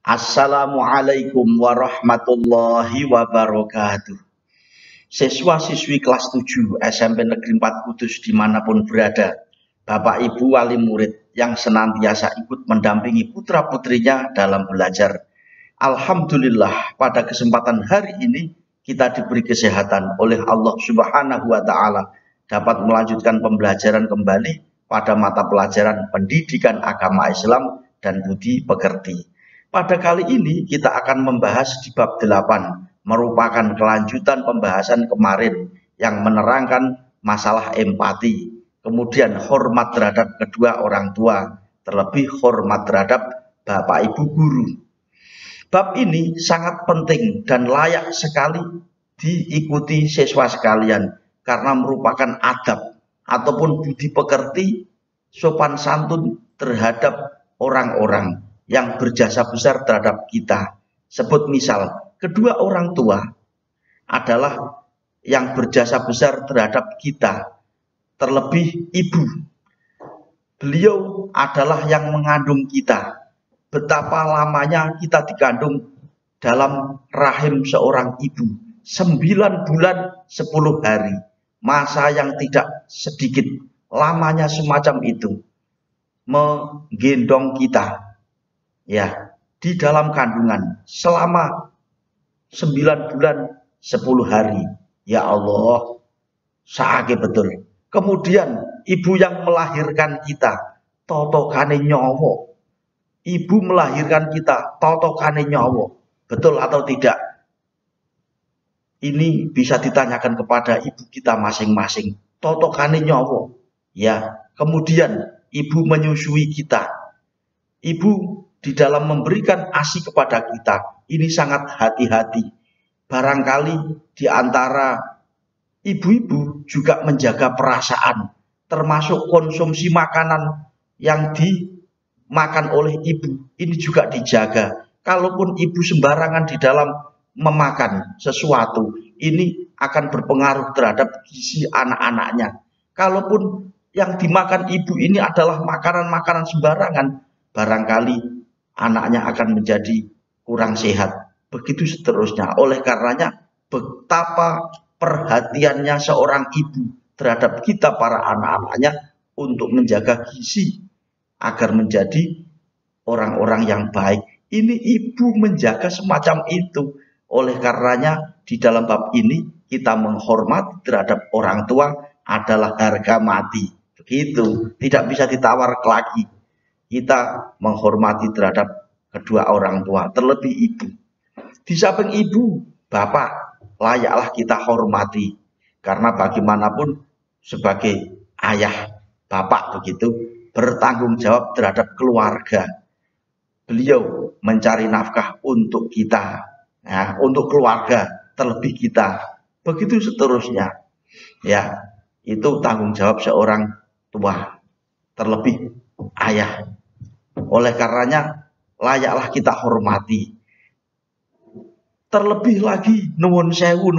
Assalamualaikum warahmatullahi wabarakatuh. Siswa-siswi kelas 7 SMP Negeri 4 Kudus dimanapun berada, Bapak Ibu wali murid yang senantiasa ikut mendampingi putra-putrinya dalam belajar. Alhamdulillah, pada kesempatan hari ini kita diberi kesehatan oleh Allah Subhanahu wa Ta'ala dapat melanjutkan pembelajaran kembali pada mata pelajaran pendidikan agama Islam dan budi pekerti. Pada kali ini kita akan membahas di bab 8, merupakan kelanjutan pembahasan kemarin yang menerangkan masalah empati, kemudian hormat terhadap kedua orang tua, terlebih hormat terhadap bapak ibu guru. Bab ini sangat penting dan layak sekali diikuti siswa sekalian karena merupakan adab ataupun budi pekerti, sopan santun terhadap orang-orang yang berjasa besar terhadap kita. Sebut misal, kedua orang tua adalah yang berjasa besar terhadap kita, terlebih ibu. Beliau adalah yang mengandung kita. Betapa lamanya kita dikandung dalam rahim seorang ibu, 9 bulan 10 hari, masa yang tidak sedikit, lamanya semacam itu, menggendong kita, ya, di dalam kandungan selama 9 bulan 10 hari. Ya Allah, sakit betul. Kemudian ibu yang melahirkan kita, totokane nyawa. Ibu melahirkan kita, totokane nyawa. Betul atau tidak? Ini bisa ditanyakan kepada ibu kita masing-masing. Totokane nyawa. Ya, kemudian ibu menyusui kita. Ibu di dalam memberikan ASI kepada kita, ini sangat hati-hati. Barangkali di antara ibu-ibu juga menjaga perasaan, termasuk konsumsi makanan yang dimakan oleh ibu, ini juga dijaga. Kalaupun ibu sembarangan di dalam memakan sesuatu, ini akan berpengaruh terhadap gizi anak-anaknya. Kalaupun yang dimakan ibu ini adalah makanan-makanan sembarangan, barangkali anaknya akan menjadi kurang sehat. Begitu seterusnya. Oleh karenanya, betapa perhatiannya seorang ibu terhadap kita para anak-anaknya untuk menjaga gizi agar menjadi orang-orang yang baik. Ini ibu menjaga semacam itu. Oleh karenanya, di dalam bab ini kita menghormati terhadap orang tua adalah harga mati. Begitu, tidak bisa ditawar lagi. Kita menghormati terhadap kedua orang tua, terlebih ibu. Di samping ibu, bapak layaklah kita hormati. Karena bagaimanapun sebagai ayah, bapak begitu, bertanggung jawab terhadap keluarga. Beliau mencari nafkah untuk kita, ya, untuk keluarga, terlebih kita. Begitu seterusnya. Ya, itu tanggung jawab seorang tua, terlebih ayah. Oleh karenanya layaklah kita hormati. Terlebih lagi nuwun sewu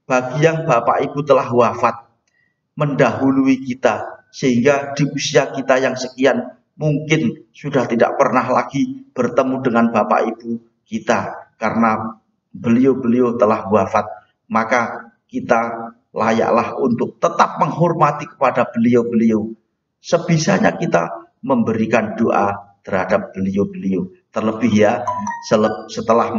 bagi yang bapak ibu telah wafat mendahului kita, sehingga di usia kita yang sekian mungkin sudah tidak pernah lagi bertemu dengan bapak ibu kita karena beliau-beliau telah wafat. Maka kita layaklah untuk tetap menghormati kepada beliau-beliau. Sebisanya kita memberikan doa terhadap beliau-beliau. Terlebih ya, setelah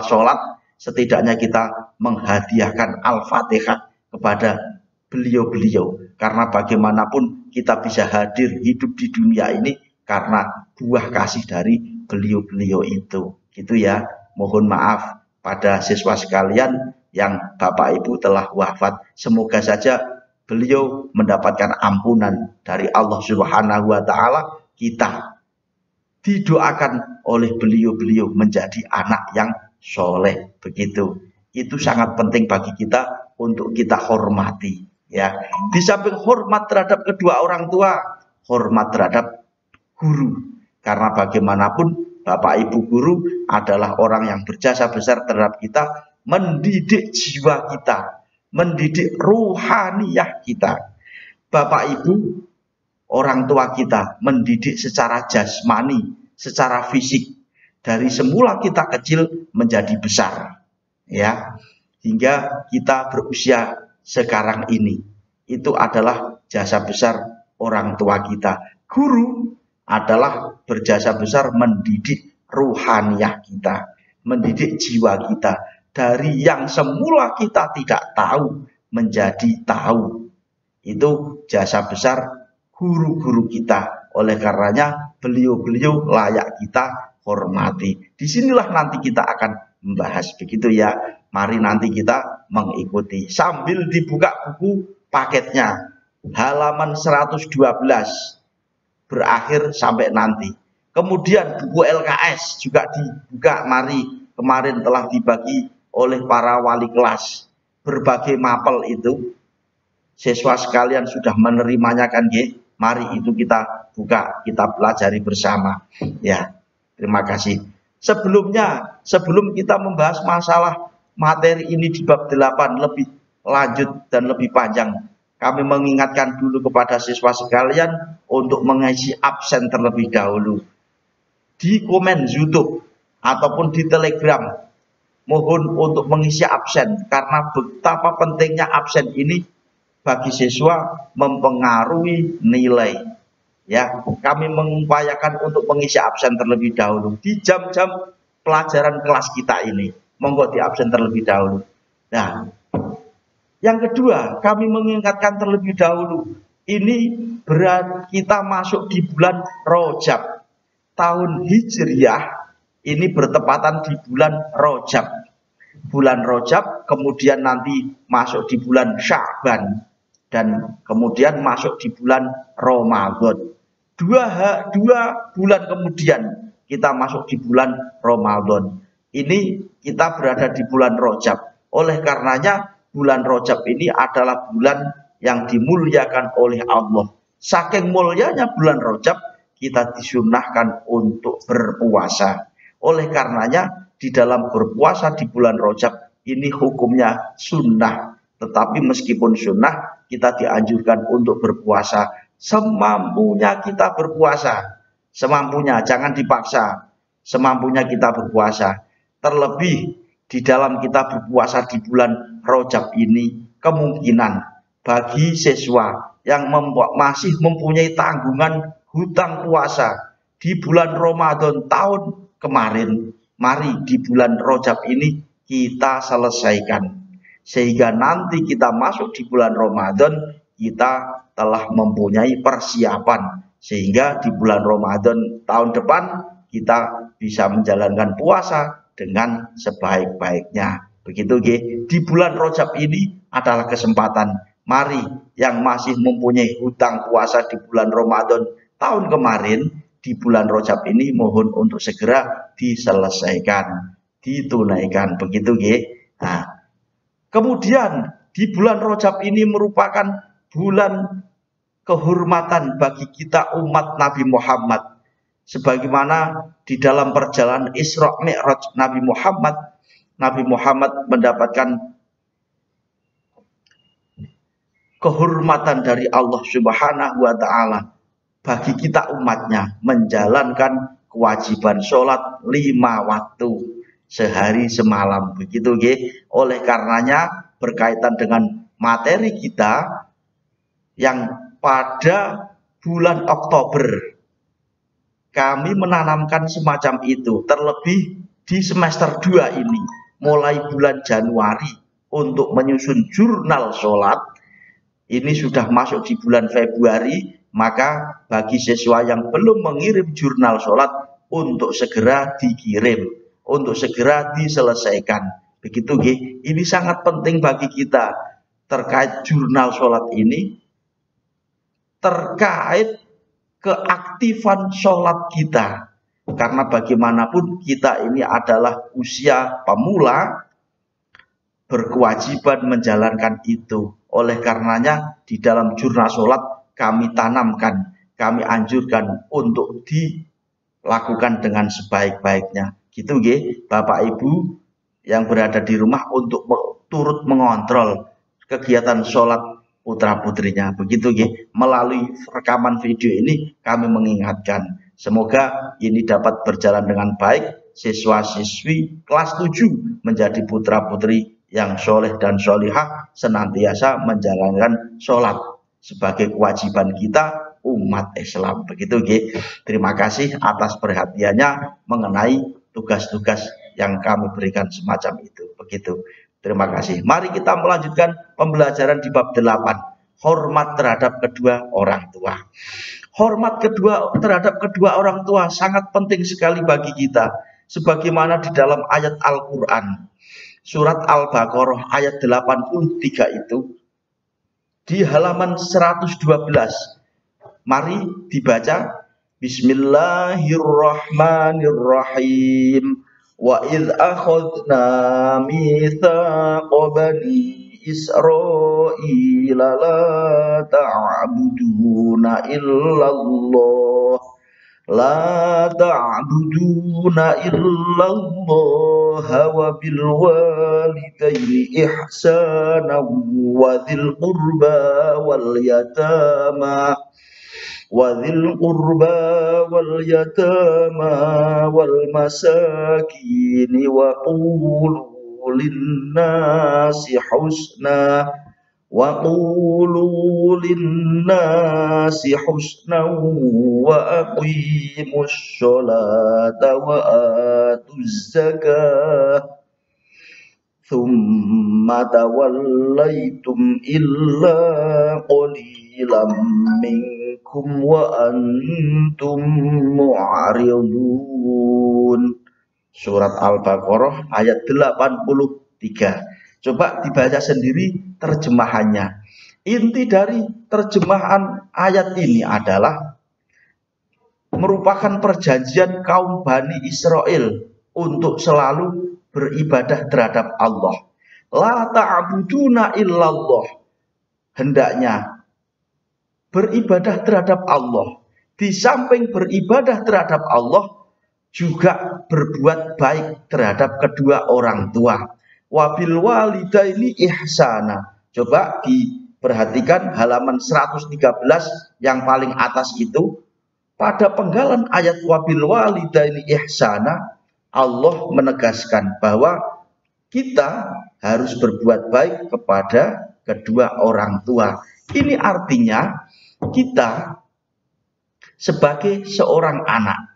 sholat, setidaknya kita menghadiahkan Al-Fatihah kepada beliau-beliau. Karena bagaimanapun kita bisa hadir hidup di dunia ini karena buah kasih dari beliau-beliau itu. Gitu ya, mohon maaf pada siswa sekalian yang bapak ibu telah wafat. Semoga saja beliau mendapatkan ampunan dari Allah Subhanahu wa Ta'ala. Kita didoakan oleh beliau-beliau menjadi anak yang soleh. Begitu. Itu sangat penting bagi kita untuk kita hormati. Ya, di samping hormat terhadap kedua orang tua, hormat terhadap guru. Karena bagaimanapun bapak ibu guru adalah orang yang berjasa besar terhadap kita, mendidik jiwa kita, mendidik ruhaniyah kita. Bapak ibu, orang tua kita mendidik secara jasmani, secara fisik. dari semula kita kecil menjadi besar, ya, hingga kita berusia sekarang ini. Itu adalah jasa besar orang tua kita. Guru adalah berjasa besar mendidik ruhaniyah kita, mendidik jiwa kita dari yang semula kita tidak tahu menjadi tahu. Itu jasa besar guru-guru kita. Oleh karenanya beliau-beliau layak kita hormati. Disinilah nanti kita akan membahas, begitu ya. Mari nanti kita mengikuti sambil dibuka buku paketnya. Halaman 112 berakhir sampai nanti. Kemudian buku LKS juga dibuka, mari, kemarin telah dibagi oleh para wali kelas. Berbagai mapel itu siswa sekalian sudah menerimanya kan, G? Mari itu kita buka, kita pelajari bersama. Ya, terima kasih. Sebelum kita membahas masalah materi ini di bab 8 lebih lanjut dan lebih panjang, kami mengingatkan dulu kepada siswa sekalian untuk mengisi absen terlebih dahulu. Di komen YouTube ataupun di Telegram, mohon untuk mengisi absen, karena betapa pentingnya absen ini bagi siswa mempengaruhi nilai. Ya, kami mengupayakan untuk mengisi absen terlebih dahulu di jam-jam pelajaran kelas kita ini. Monggo di absen terlebih dahulu. Nah, yang kedua, kami mengingatkan terlebih dahulu, ini kita masuk di bulan Rajab. Tahun Hijriah ini bertepatan di bulan Rajab. Bulan Rajab, kemudian nanti masuk di bulan Sya'ban, dan kemudian masuk di bulan Ramadan. Dua bulan kemudian kita masuk di bulan Ramadan. Ini kita berada di bulan Rajab. Oleh karenanya bulan Rajab ini adalah bulan yang dimuliakan oleh Allah. Saking mulianya bulan Rajab, kita disunnahkan untuk berpuasa. Oleh karenanya di dalam berpuasa di bulan Rajab ini hukumnya sunnah. Tetapi meskipun sunnah, kita dianjurkan untuk berpuasa. Semampunya kita berpuasa. Semampunya, jangan dipaksa. Semampunya kita berpuasa. Terlebih di dalam kita berpuasa di bulan Rajab ini, kemungkinan bagi siswa yang masih mempunyai tanggungan hutang puasa di bulan Ramadan tahun kemarin, mari di bulan Rajab ini kita selesaikan. Sehingga nanti kita masuk di bulan Ramadan, kita telah mempunyai persiapan. Sehingga di bulan Ramadan tahun depan, kita bisa menjalankan puasa dengan sebaik-baiknya. Begitu, G. Di bulan Rajab ini adalah kesempatan. Mari yang masih mempunyai hutang puasa di bulan Ramadan tahun kemarin, di bulan Rajab ini mohon untuk segera diselesaikan, ditunaikan. Begitu, G. Nah, kemudian di bulan Rajab ini merupakan bulan kehormatan bagi kita umat Nabi Muhammad. Sebagaimana di dalam perjalanan Isra Mi'raj Nabi Muhammad mendapatkan kehormatan dari Allah Subhanahu wa Ta'ala bagi kita umatnya menjalankan kewajiban sholat 5 waktu sehari semalam. Begitu, G. Oleh karenanya berkaitan dengan materi kita yang pada bulan Oktober kami menanamkan semacam itu, terlebih di semester 2 ini mulai bulan Januari untuk menyusun jurnal sholat. Ini sudah masuk di bulan Februari, maka bagi siswa yang belum mengirim jurnal sholat untuk segera dikirim, untuk segera diselesaikan. Begitu, G. Ini sangat penting bagi kita terkait jurnal sholat ini, terkait keaktifan sholat kita. Karena bagaimanapun kita ini adalah usia pemula, berkewajiban menjalankan itu. Oleh karenanya di dalam jurnal sholat kami tanamkan, kami anjurkan untuk dilakukan dengan sebaik-baiknya. Gitu, G. Bapak Ibu yang berada di rumah untuk turut mengontrol kegiatan sholat putra-putrinya. Begitu, G. Melalui rekaman video ini kami mengingatkan. Semoga ini dapat berjalan dengan baik siswa-siswi kelas 7 menjadi putra-putri yang soleh dan solihah, senantiasa menjalankan sholat sebagai kewajiban kita umat Islam. Begitu, terima kasih atas perhatiannya mengenai tugas-tugas yang kami berikan semacam itu. Begitu. Terima kasih. Mari kita melanjutkan pembelajaran di bab 8. Hormat terhadap kedua orang tua. Hormat terhadap kedua orang tua sangat penting sekali bagi kita. Sebagaimana di dalam ayat Al-Quran. Surat Al-Baqarah ayat 83 itu. Di halaman 112. Mari dibaca. Bismillahirrahmanirrahim. Wa idh akhadna mitsaqa bani Israila la ta'buduna illallah wa bil walidaini ihsana wa dhil qurba wal yatama wal masakini wa qulu linnasi husna wa aqimus sholata wa atuz zakah thumma tawallaitum illa qalilan minkum wa antum mu'ridun. Surat Al-Baqarah ayat 83. Coba dibaca sendiri terjemahannya. Inti dari terjemahan ayat ini adalah merupakan perjanjian kaum Bani Israel untuk selalu beribadah terhadap Allah. La ta'buduna illallah. Hendaknya beribadah terhadap Allah. Di samping beribadah terhadap Allah, juga berbuat baik terhadap kedua orang tua. Wabil walidaini ihsana. Coba diperhatikan halaman 113 yang paling atas itu. Pada penggalan ayat wabil walidaini ihsana, Allah menegaskan bahwa kita harus berbuat baik kepada kedua orang tua. Ini artinya kita sebagai seorang anak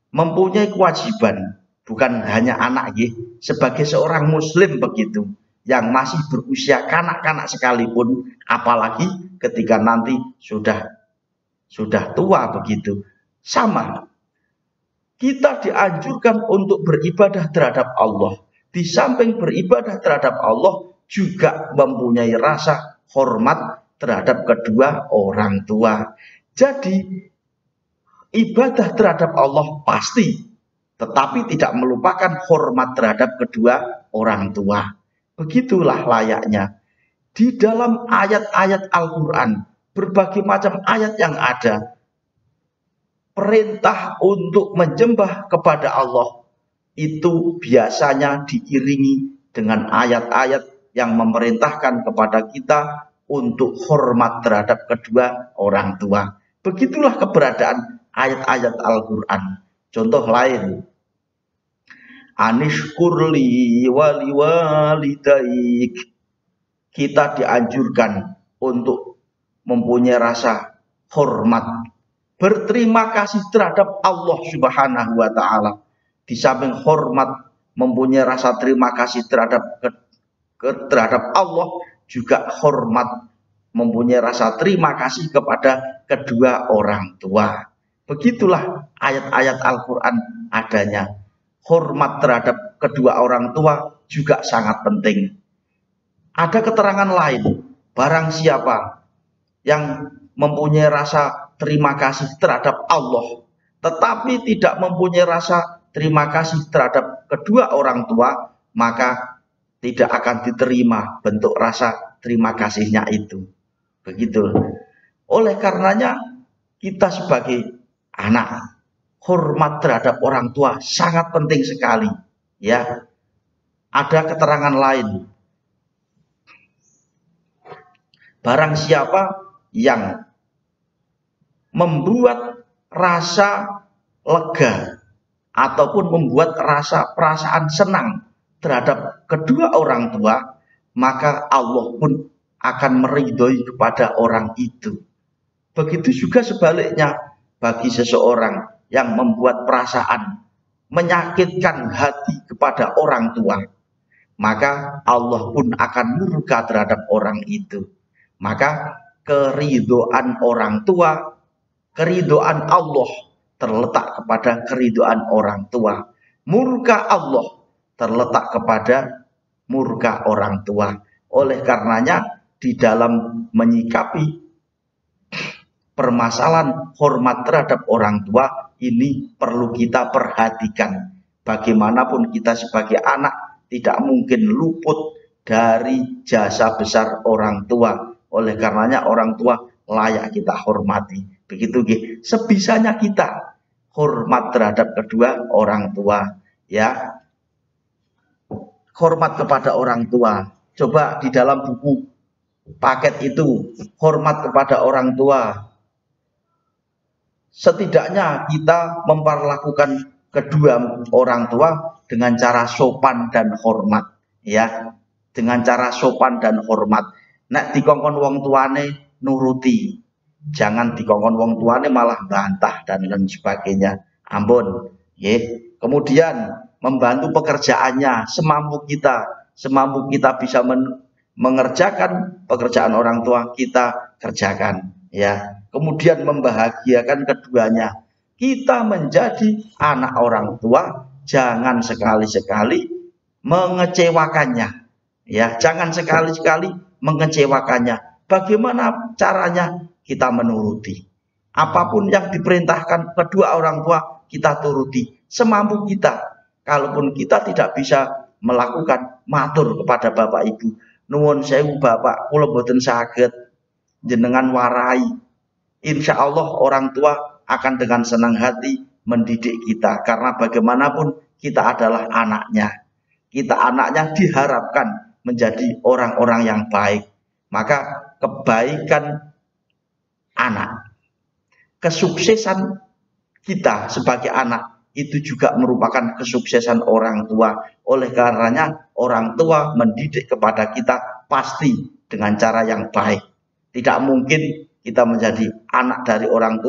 mempunyai kewajiban, bukan hanya anak, sebagai seorang muslim begitu, yang masih berusia kanak-kanak sekalipun, apalagi ketika nanti sudah tua begitu. Sama, kita dianjurkan untuk beribadah terhadap Allah. Di samping beribadah terhadap Allah, juga mempunyai rasa hormat terhadap kedua orang tua. Jadi ibadah terhadap Allah pasti, tetapi tidak melupakan hormat terhadap kedua orang tua. Begitulah layaknya. Di dalam ayat-ayat Al-Quran, berbagai macam ayat yang ada, perintah untuk menyembah kepada Allah itu biasanya diiringi dengan ayat-ayat yang memerintahkan kepada kita untuk hormat terhadap kedua orang tua. Begitulah keberadaan ayat-ayat Al-Quran. Contoh lain, anishkurli wali walidaik. Kita dianjurkan untuk mempunyai rasa hormat, berterima kasih terhadap Allah Subhanahu wa Ta'ala. Di samping hormat, mempunyai rasa terima kasih terhadap Allah, juga hormat, mempunyai rasa terima kasih kepada kedua orang tua. Begitulah ayat-ayat Al-Quran adanya. Hormat terhadap kedua orang tua juga sangat penting. Ada keterangan lain, barang siapa yang mempunyai rasa terima kasih terhadap Allah, tetapi tidak mempunyai rasa terima kasih terhadap kedua orang tua, maka tidak akan diterima bentuk rasa terima kasihnya itu. Begitu. Oleh karenanya, kita sebagai anak, hormat terhadap orang tua sangat penting sekali. Ya, ada keterangan lain. Barang siapa yang membuat rasa lega ataupun membuat perasaan senang terhadap kedua orang tua, maka Allah pun akan meridhoi kepada orang itu. Begitu juga sebaliknya, bagi seseorang yang membuat perasaan menyakitkan hati kepada orang tua, maka Allah pun akan murka terhadap orang itu. Maka keridhaan orang tua, keridhaan Allah terletak kepada keridhaan orang tua. Murka Allah terletak kepada murka orang tua. Oleh karenanya, di dalam menyikapi permasalahan hormat terhadap orang tua ini perlu kita perhatikan. Bagaimanapun kita sebagai anak tidak mungkin luput dari jasa besar orang tua. Oleh karenanya orang tua layak kita hormati. Begitu sebisanya kita hormat terhadap kedua orang tua, ya. Hormat kepada orang tua. Coba di dalam buku paket itu, hormat kepada orang tua. Setidaknya kita memperlakukan kedua orang tua dengan cara sopan dan hormat, ya. Dengan cara sopan dan hormat. Nek dikongkon wong tuane nuruti. Jangan dikongkon wong tuane malah bantah dan lain sebagainya. Ampun, nggih. Kemudian membantu pekerjaannya semampu kita bisa mengerjakan pekerjaan orang tua, kita kerjakan, ya. Kemudian membahagiakan keduanya. Kita menjadi anak orang tua, jangan sekali-sekali mengecewakannya, ya. Jangan sekali-sekali mengecewakannya. Bagaimana caranya? Kita menuruti. Apapun yang diperintahkan kedua orang tua, kita turuti semampu kita. Kalaupun kita tidak bisa melakukan, matur kepada Bapak Ibu. Nuwun sewu Bapak, kula boten saged, jenengan warai. Insya Allah orang tua akan dengan senang hati mendidik kita. Karena bagaimanapun kita adalah anaknya. Kita anaknya diharapkan menjadi orang-orang yang baik. Maka kebaikan anak, kesuksesan kita sebagai anak itu juga merupakan kesuksesan orang tua. Oleh karenanya orang tua mendidik kepada kita pasti dengan cara yang baik. Tidak mungkin kita menjadi anak dari orang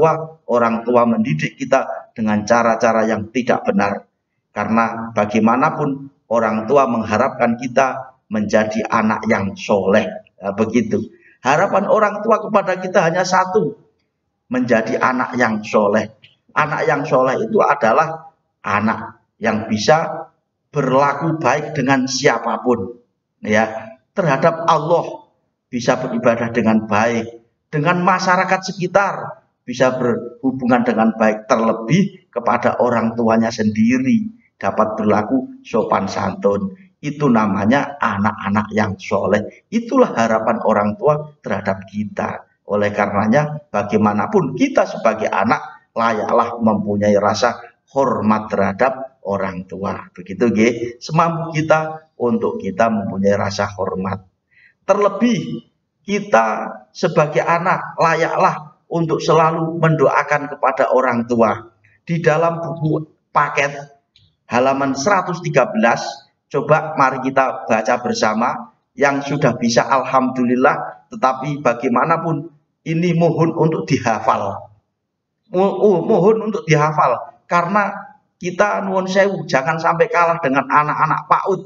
tua mendidik kita dengan cara-cara yang tidak benar. Karena bagaimanapun orang tua mengharapkan kita menjadi anak yang soleh. Nah, begitu. Harapan orang tua kepada kita hanya satu, menjadi anak yang soleh. Anak yang soleh itu adalah anak yang bisa berlaku baik dengan siapapun, ya, terhadap Allah, bisa beribadah dengan baik, dengan masyarakat sekitar bisa berhubungan dengan baik, terlebih kepada orang tuanya sendiri dapat berlaku sopan santun. Itu namanya anak-anak yang soleh. Itulah harapan orang tua terhadap kita. Oleh karenanya bagaimanapun kita sebagai anak layaklah mempunyai rasa hormat terhadap orang tua. Begitu semampu kita untuk kita mempunyai rasa hormat. Terlebih kita sebagai anak layaklah untuk selalu mendoakan kepada orang tua. Di dalam buku paket halaman 113, coba mari kita baca bersama. Yang sudah bisa alhamdulillah, tetapi bagaimanapun ini mohon untuk dihafal. Mohon untuk dihafal, karena kita nuwun sewu jangan sampai kalah dengan anak-anak PAUD.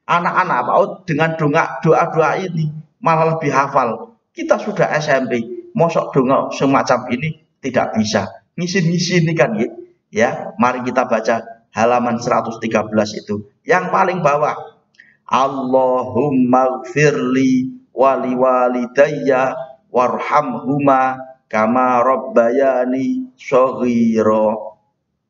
Anak-anak PAUD dengan doa-doa ini malah lebih hafal. Kita sudah SMP, mosok doa semacam ini tidak bisa. Ngisi-ngisi ini kan ya. Mari kita baca halaman 113 itu. Yang paling bawah. Allahumma gfirli wali walidayya warhamhuma kama rabbayani shaghira.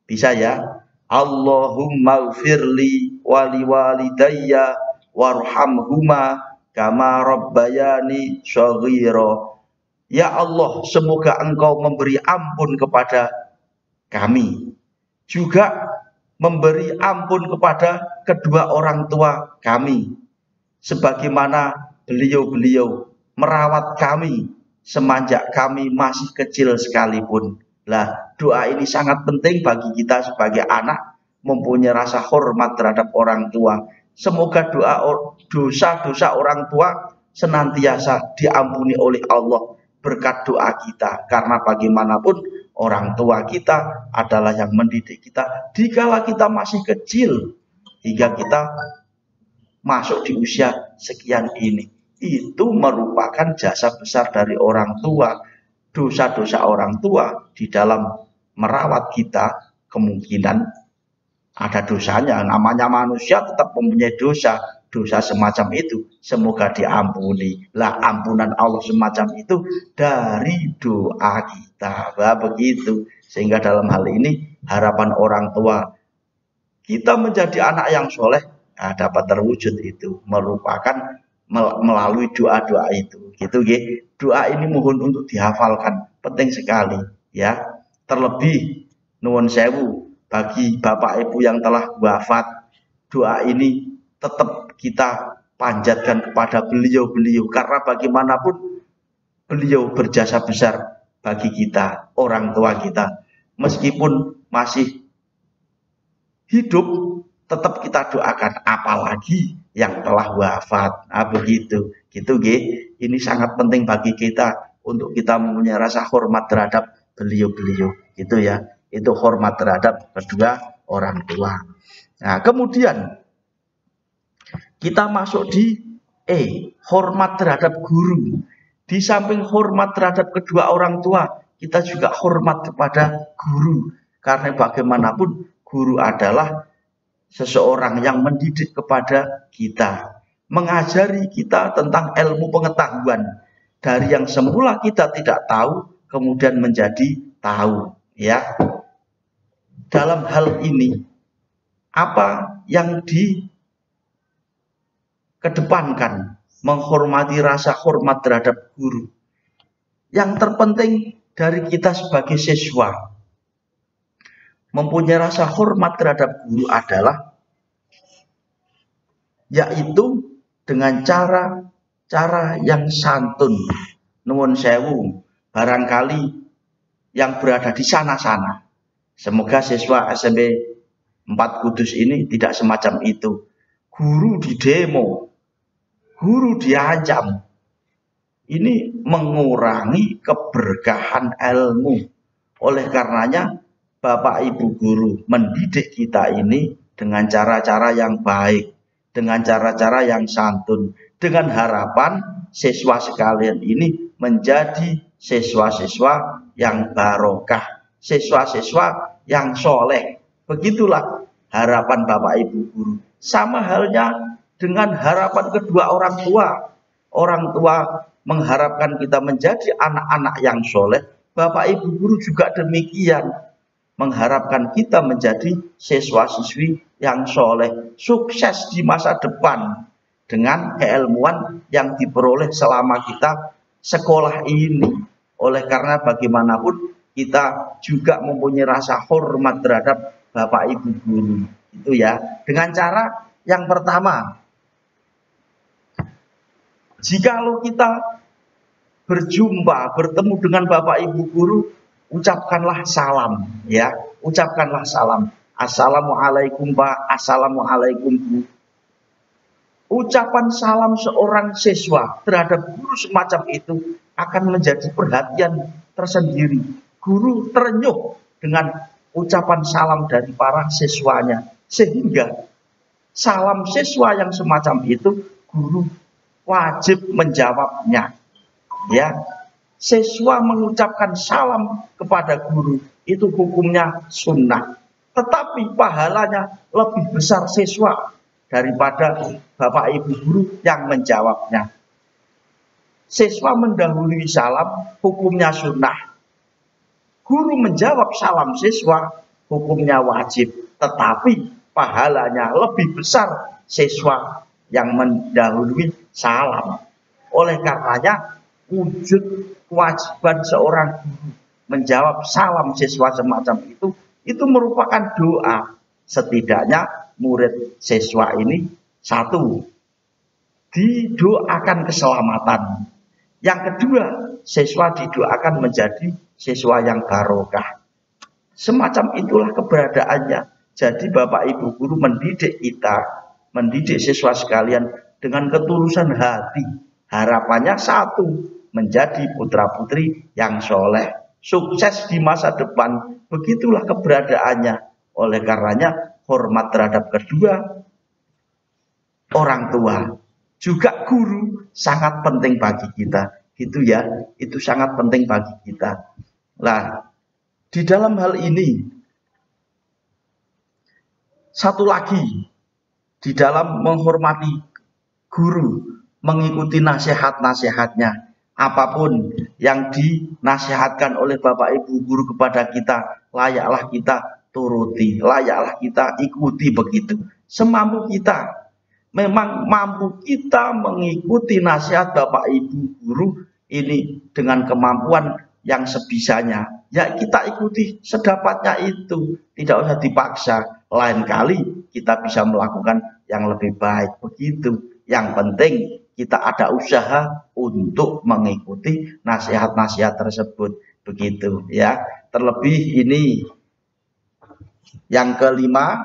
Bisa ya? Allahumma gfirli wali walidayya warhamhuma kama rabbayani shaghira. Ya Allah, semoga Engkau memberi ampun kepada kami, juga memberi ampun kepada kedua orang tua kami, sebagaimana beliau-beliau merawat kami semenjak kami masih kecil sekalipun. Lah, doa ini sangat penting bagi kita sebagai anak, mempunyai rasa hormat terhadap orang tua. Semoga dosa-dosa orang tua senantiasa diampuni oleh Allah berkat doa kita. Karena bagaimanapun orang tua kita adalah yang mendidik kita dikala kita masih kecil hingga kita masuk di usia sekian ini. Itu merupakan jasa besar dari orang tua. Dosa-dosa orang tua di dalam merawat kita kemungkinan ada dosanya. Namanya manusia tetap mempunyai dosa. Dosa semacam itu semoga diampuni. Lah ampunan Allah semacam itu dari doa kita. Bah, begitu. Sehingga dalam hal ini harapan orang tua kita menjadi anak yang soleh dapat terwujud itu merupakan melalui doa-doa itu. Gitu nggih. Doa ini mohon untuk dihafalkan, penting sekali ya. Terlebih nuwun sewu bagi Bapak Ibu yang telah wafat, doa ini tetap kita panjatkan kepada beliau-beliau karena bagaimanapun beliau berjasa besar bagi kita, orang tua kita. Meskipun masih hidup tetap kita doakan, apalagi yang telah wafat. Nah, begitu. Gitu nggih. Ini sangat penting bagi kita untuk kita mempunyai rasa hormat terhadap beliau-beliau. Gitu ya. Itu hormat terhadap kedua orang tua. Nah, kemudian kita masuk di hormat terhadap guru. Di samping hormat terhadap kedua orang tua, kita juga hormat kepada guru. Karena bagaimanapun guru adalah seseorang yang mendidik kepada kita, mengajari kita tentang ilmu pengetahuan dari yang semula kita tidak tahu kemudian menjadi tahu ya. Dalam hal ini apa yang dikedepankan? Menghormati rasa hormat terhadap guru. Yang terpenting dari kita sebagai siswa mempunyai rasa hormat terhadap guru adalah yaitu dengan cara yang santun. Nuwun sewu, barangkali yang berada di sana-sana. Semoga siswa SMP 4 Kudus ini tidak semacam itu. Guru didemo, guru diancam. Ini mengurangi keberkahan ilmu. Oleh karenanya Bapak Ibu guru mendidik kita ini dengan cara-cara yang baik, dengan cara-cara yang santun, dengan harapan siswa sekalian ini menjadi siswa-siswa yang barokah, siswa-siswa yang soleh. Begitulah harapan Bapak Ibu guru. Sama halnya dengan harapan kedua orang tua. Orang tua mengharapkan kita menjadi anak-anak yang soleh. Bapak Ibu guru juga demikian, mengharapkan kita menjadi siswa-siswi yang soleh, sukses di masa depan dengan keilmuan yang diperoleh selama kita sekolah ini. Oleh karena bagaimanapun kita juga mempunyai rasa hormat terhadap Bapak Ibu guru. Itu ya, dengan cara yang pertama, jikalau kita berjumpa, bertemu dengan Bapak Ibu guru, ucapkanlah salam ya, ucapkanlah salam. Assalamualaikum Pak, assalamualaikum Bu. Ucapan salam seorang siswa terhadap guru semacam itu akan menjadi perhatian tersendiri. Guru terenyuh dengan ucapan salam dari para siswanya, sehingga salam siswa yang semacam itu guru wajib menjawabnya ya. Siswa mengucapkan salam kepada guru itu hukumnya sunnah, tetapi pahalanya lebih besar siswa daripada Bapak Ibu guru yang menjawabnya. Siswa mendahului salam hukumnya sunnah, guru menjawab salam siswa hukumnya wajib, tetapi pahalanya lebih besar siswa yang mendahului salam. Oleh karenanya wujud kewajiban seorang guru menjawab salam siswa semacam itu merupakan doa. Setidaknya murid siswa ini satu, didoakan keselamatan. Yang kedua, siswa didoakan menjadi siswa yang barokah. Semacam itulah keberadaannya. Jadi Bapak Ibu guru mendidik kita, mendidik siswa sekalian dengan ketulusan hati. Harapannya satu, menjadi putra-putri yang soleh, sukses di masa depan. Begitulah keberadaannya. Oleh karenanya hormat terhadap kedua orang tua, juga guru sangat penting bagi kita. Gitu ya, itu sangat penting bagi kita. Nah, di dalam hal ini, satu lagi, di dalam menghormati guru, mengikuti nasihat-nasihatnya, apapun yang dinasihatkan oleh Bapak Ibu guru kepada kita, layaklah kita turuti, layaklah kita ikuti begitu. Semampu kita, memang mampu kita mengikuti nasihat Bapak Ibu guru ini dengan kemampuan yang sebisanya. Ya kita ikuti sedapatnya itu, tidak usah dipaksa. Lain kali kita bisa melakukan yang lebih baik begitu. Yang penting kita ada usaha untuk mengikuti nasihat-nasihat tersebut begitu ya. Terlebih ini yang kelima,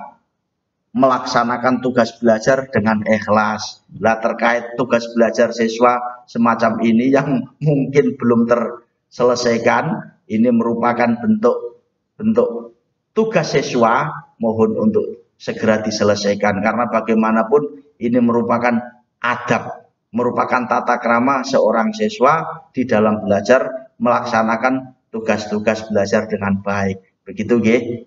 melaksanakan tugas belajar dengan ikhlas. Nah, terkait tugas belajar siswa semacam ini yang mungkin belum terselesaikan, ini merupakan bentuk tugas siswa, mohon untuk segera diselesaikan, karena bagaimanapun ini merupakan adab, merupakan tata krama seorang siswa di dalam belajar melaksanakan tugas-tugas belajar dengan baik. Begitu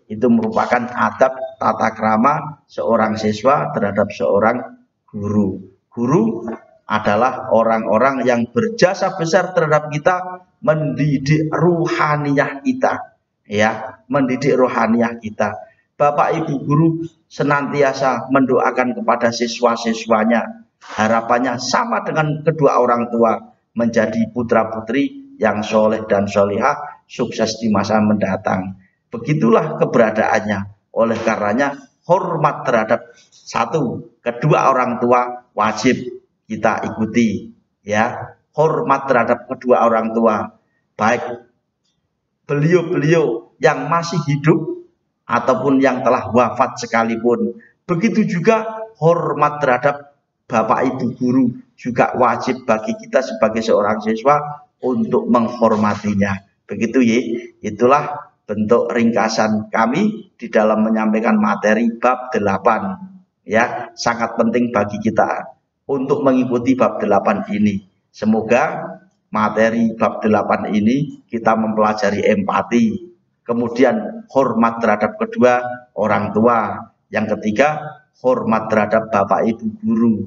itu merupakan adab tata krama seorang siswa terhadap seorang guru. Guru adalah orang-orang yang berjasa besar terhadap kita, mendidik ruhaniyah kita. Ya, mendidik rohaniah kita. Bapak Ibu guru senantiasa mendoakan kepada siswa-siswanya, harapannya sama dengan kedua orang tua, menjadi putra-putri yang soleh dan solihah, sukses di masa mendatang. Begitulah keberadaannya. Oleh karenanya hormat terhadap satu, kedua orang tua wajib kita ikuti. Ya, hormat terhadap kedua orang tua, baik beliau-beliau yang masih hidup ataupun yang telah wafat sekalipun. Begitu juga hormat terhadap Bapak Ibu guru juga wajib bagi kita sebagai seorang siswa untuk menghormatinya. Begitu ya. Itulah bentuk ringkasan kami di dalam menyampaikan materi bab 8. Ya, sangat penting bagi kita untuk mengikuti bab 8 ini. Semoga materi bab 8 ini kita mempelajari empati, kemudian hormat terhadap kedua orang tua, yang ketiga hormat terhadap Bapak Ibu guru.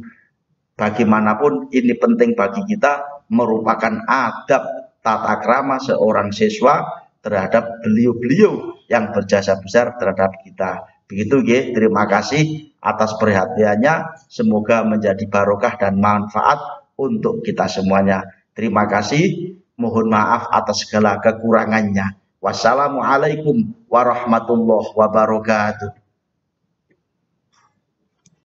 Bagaimanapun ini penting bagi kita, merupakan adab tata krama seorang siswa terhadap beliau-beliau yang berjasa besar terhadap kita. Begitu terima kasih atas perhatiannya, semoga menjadi barokah dan manfaat untuk kita semuanya. Terima kasih, mohon maaf atas segala kekurangannya. Wassalamualaikum warahmatullahi wabarakatuh.